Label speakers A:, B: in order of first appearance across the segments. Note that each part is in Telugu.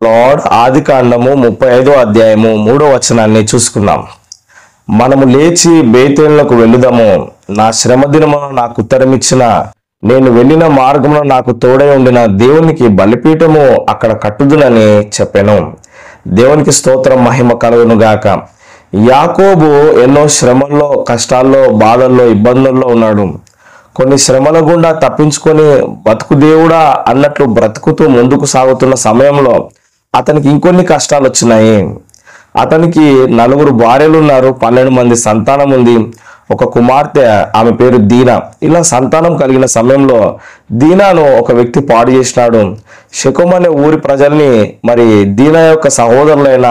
A: లార్డ్ ఆది కాండము 35వ అధ్యాయము 3వ వచనాన్ని చూసుకుందాం. మనము లేచి బేతేలునకు వెళ్ళుదాము. నా శ్రమ దినమున నాకు ఉత్తరమిచ్చిన, నేను వెళ్ళిన మార్గమున నాకు తోడై ఉండిన దేవునికి బలిపీఠము అక్కడ కట్టుదునని చెప్పాను. దేవునికి స్తోత్రం, మహిమ కలుగును గాక. యాకోబు ఎన్నో శ్రమల్లో, కష్టాల్లో, బాధల్లో, ఇబ్బందుల్లో ఉన్నాడు. కొన్ని శ్రమల గుండా తప్పించుకొని బతుకు దేవుడా అన్నట్లు బ్రతుకుతూ ముందుకు సాగుతున్న సమయంలో అతనికి ఇంకొన్ని కష్టాలు వచ్చినాయి. అతనికి 4 భార్యలు ఉన్నారు, 12 మంది సంతానం ఉంది, ఒక కుమార్తె, ఆమె పేరు దీనా. ఇలా సంతానం కలిగిన సమయంలో దీనాను ఒక వ్యక్తి పాడు చేసినాడు. షెకెము అనే ఊరి ప్రజల్ని, మరి దీనా యొక్క సహోదరులైన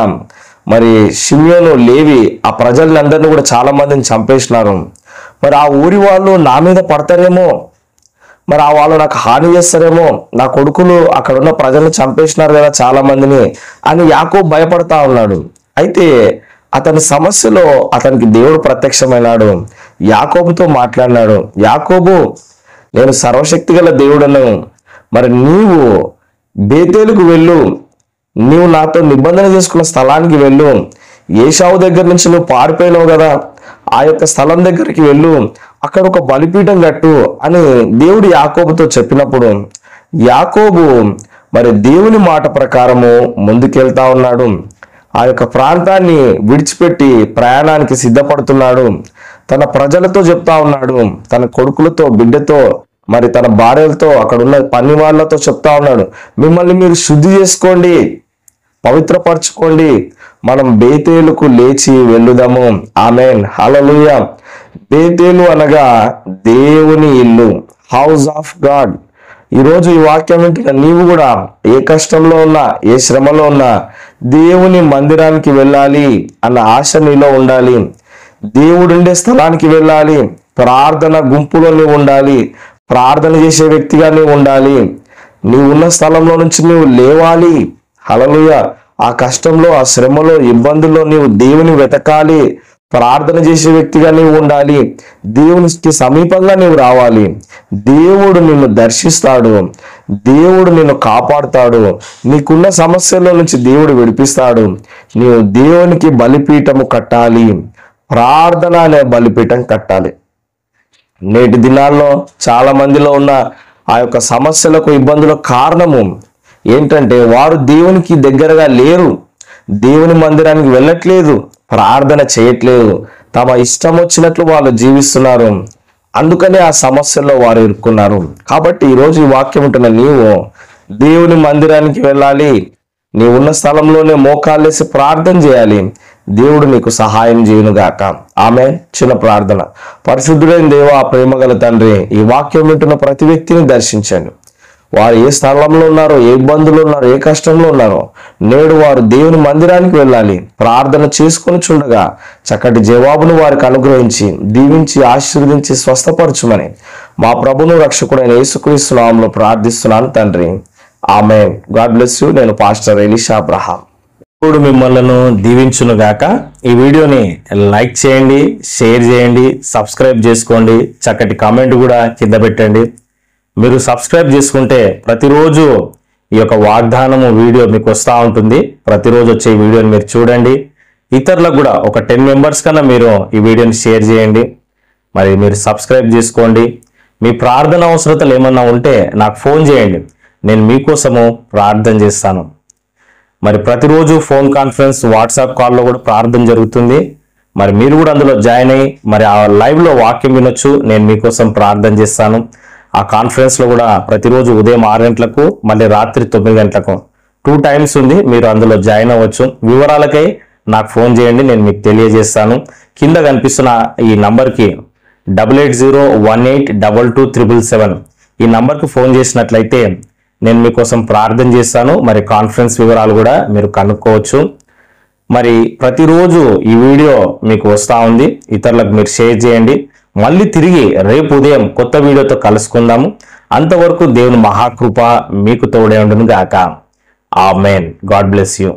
A: మరి షిమ్యోను, లేవి, ఆ ప్రజల్ని అందరినీ కూడా చాలా మందిని చంపేసినారు. మరి ఆ ఊరి వాళ్ళు నా మీద పడతారేమో, మరి ఆ వాళ్ళు నాకు హాని చేస్తారేమో, నా కొడుకులు అక్కడ ఉన్న ప్రజలను చంపేసినారు కదా చాలా మందిని అని యాకోబు భయపడతా ఉన్నాడు. అయితే అతని సమస్యలో అతనికి దేవుడు ప్రత్యక్షమైనాడు. యాకోబుతో మాట్లాడినాడు. యాకోబు, నేను సర్వశక్తి గల దేవుడను, మరి నీవు బేతేలుకు వెళ్ళు, నీవు నాతో నిబంధన చేసుకున్న స్థలానికి వెళ్ళు, ఏశావు దగ్గర నుంచి నువ్వు పారిపోయినావు కదా, ఆ యొక్క స్థలం దగ్గరికి వెళ్ళు, అక్కడ ఒక బలిపీఠం కట్టు అని దేవుడు యాకోబుతో చెప్పినప్పుడు యాకోబు మరి దేవుని మాట ప్రకారము ముందుకెళ్తా ఉన్నాడు. ఆ యొక్క ప్రాంతాన్ని విడిచిపెట్టి ప్రయాణానికి సిద్ధపడుతున్నాడు. తన ప్రజలతో చెప్తా ఉన్నాడు, తన కొడుకులతో, బిడ్డతో, మరి తన భార్యలతో, అక్కడ ఉన్న పని వాళ్ళతో చెప్తా ఉన్నాడు, మిమ్మల్ని మీరు శుద్ధి చేసుకోండి, పవిత్రపరచుకోండి, మనం బేతేలుకు లేచి వెళ్ళుదాము. ఆమేన్, హల్లెలూయా. బేతేలు అనగా దేవుని ఇల్లు, హౌస్ ఆఫ్ గాడ్. ఈరోజు ఈ వాక్యం వింటున్న నీవు కూడా ఏ కష్టంలో ఉన్నా, ఏ శ్రమలో ఉన్నా దేవుని మందిరానికి వెళ్ళాలి అన్న ఆశ నీలో ఉండాలి. దేవుడుండే స్థలానికి వెళ్ళాలి, ప్రార్థన గుంపులో నీవు ఉండాలి, ప్రార్థన చేసే వ్యక్తిగా నీవు ఉండాలి. నీవు ఉన్న స్థలంలో నుంచి నీవు లేవాలి. హల్లెలూయా. ఆ కష్టంలో, ఆ శ్రమలో, ఇబ్బందుల్లో నీవు దేవుని వెతకాలి, ప్రార్థన చేసే వ్యక్తిగా నీవు ఉండాలి, దేవునికి సమీపంగా నీవు రావాలి. దేవుడు నిన్ను దర్శిస్తాడు, దేవుడు నిన్ను కాపాడుతాడు, నీకున్న సమస్యల నుంచి దేవుడు విడిపిస్తాడు. నీవు దేవునికి బలిపీఠము కట్టాలి, ప్రార్థన అనే బలిపీఠం కట్టాలి. నేటి దినాల్లో చాలా మందిలో ఉన్న ఆ యొక్క సమస్యలకు, ఇబ్బందులకు కారణము ఏంటంటే వారు దేవునికి దగ్గరగా లేరు, దేవుని మందిరానికి వెళ్ళట్లేదు, ప్రార్థన చేయట్లేదు, తమ ఇష్టం వచ్చినట్లు వాళ్ళు జీవిస్తున్నారు. అందుకనే ఆ సమస్యల్లో వారు ఇరుక్కున్నారు. కాబట్టి ఈరోజు ఈ వాక్యం ఉంటున్న నీవు దేవుని మందిరానికి వెళ్ళాలి, నీ ఉన్న స్థలంలోనే మోకాళ్ళేసి ప్రార్థన చేయాలి. దేవుడు నీకు సహాయం చేయునుగాక. ఆమె చిన్న ప్రార్థన. పరిశుద్ధుడైన దేవా, ప్రేమగల తండ్రి, ఈ వాక్యం వింటున్న ప్రతి వ్యక్తిని దర్శించండి. వారు ఏ స్థలంలో ఉన్నారో, ఏ ఇబ్బందులు ఉన్నారో, ఏ కష్టంలో ఉన్నారో, నేడు వారు దేవుని మందిరానికి వెళ్ళాలి, ప్రార్థన చేసుకొని చుండగా చక్కటి జవాబును వారికి అనుగ్రహించి, దీవించి, ఆశీర్వదించి స్వస్థపరచుమని మా ప్రభును రక్షకుడైన యేసుక్రీస్తు నామములో ప్రార్థిస్తున్నాను తండ్రి. ఆమేన్. God bless you. నేను పాస్టర్ ఎలీషా అబ్రహాం. ఇప్పుడు మిమ్మల్ని దీవించును గాక. ఈ వీడియోని లైక్ చేయండి, షేర్ చేయండి, సబ్స్క్రైబ్ చేసుకోండి, చక్కటి కామెంట్ కూడా కింద పెట్టండి. మీరు సబ్స్క్రైబ్ చేసుకుంటే ప్రతిరోజు ఈ యొక్క వాగ్దానము వీడియో మీకు వస్తూ ఉంటుంది. ప్రతిరోజు వచ్చే వీడియోని మీరు చూడండి. ఇతరులకు కూడా ఒక 10 మెంబర్స్ కన్నా మీరు ఈ వీడియోని షేర్ చేయండి. మరి మీరు సబ్స్క్రైబ్ చేసుకోండి. మీ ప్రార్థన అవసరతలు ఏమన్నా ఉంటే నాకు ఫోన్ చేయండి, నేను మీకోసము ప్రార్థన చేస్తాను. మరి ప్రతిరోజు ఫోన్ కాన్ఫరెన్స్, వాట్సాప్ కాల్లో కూడా ప్రార్థన జరుగుతుంది. మరి మీరు కూడా అందులో జాయిన్ అయ్యి మరి ఆ లైవ్లో వాక్యం వినొచ్చు. నేను మీకోసం ప్రార్థన చేస్తాను. ఆ కాన్ఫరెన్స్లో కూడా ప్రతిరోజు ఉదయం 6 గంటలకు, మళ్ళీ రాత్రి 9 గంటలకు 2 టైమ్స్ ఉంది. మీరు అందులో జాయిన్ అవ్వచ్చు. వివరాలకై నాకు ఫోన్ చేయండి, నేను మీకు తెలియజేస్తాను. కింద కనిపిస్తున్న ఈ నంబర్కి 8818227777 ఈ నంబర్కి ఫోన్ చేసినట్లయితే నేను మీకోసం ప్రార్థన చేస్తాను. మరి కాన్ఫరెన్స్ వివరాలు కూడా మీరు కనుక్కోవచ్చు. మరి ప్రతిరోజు ఈ వీడియో మీకు వస్తూ ఉంది. ఇతరులకు మీరు షేర్ చేయండి. మళ్ళీ తిరిగి రేపు ఉదయం కొత్త వీడియోతో కలుసుకుందాము. అంతవరకు దేవుని మహాకృప మీకు తోడే ఉండును గాక. ఆమేన్. God bless you.